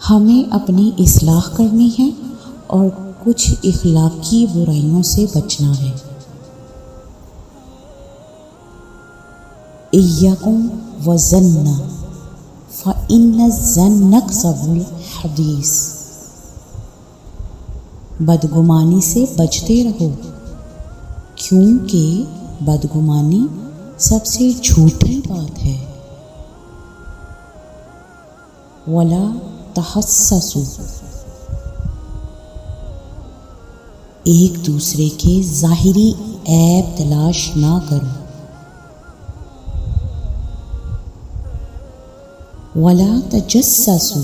ہمیں اپنی اصلاح کرنی ہے اور کچھ اخلاقی برائیوں سے بچنا ہے۔ ایاکم والظن فإن الظن اکذب الحدیث، بدگمانی سے بچتے رہو کیونکہ بدگمانی سب سے جھوٹی بات ہے۔ ولا تحسسوا، ایک دوسرے کے ظاہری عیب تلاش نہ کرو۔ ولا تجسسوا،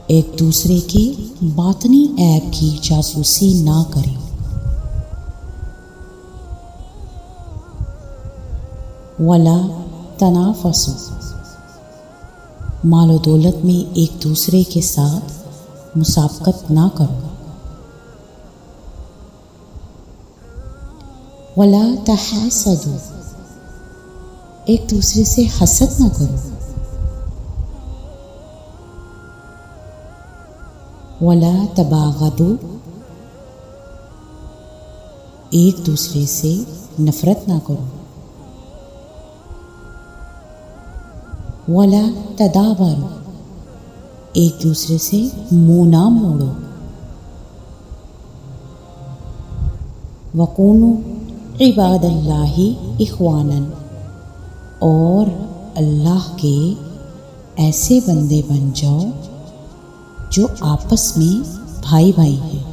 ایک دوسرے کے باطنی عیب کی جاسوسی نہ کریں۔ ولا تنافسوا، مال و دولت میں ایک دوسرے کے ساتھ مسابقت نہ کرو۔ ولا تحاسدوا، ایک دوسرے سے حسد نہ کرو۔ ولا تباغضوا، ایک دوسرے سے نفرت نہ کرو۔ ولا تدابروا، ایک دوسرے سے منہ نہ موڑو۔ وکونوا عباد اللہ اخوانا، اور اللہ کے ایسے بندے بن جاؤ جو آپس میں بھائی بھائی ہیں۔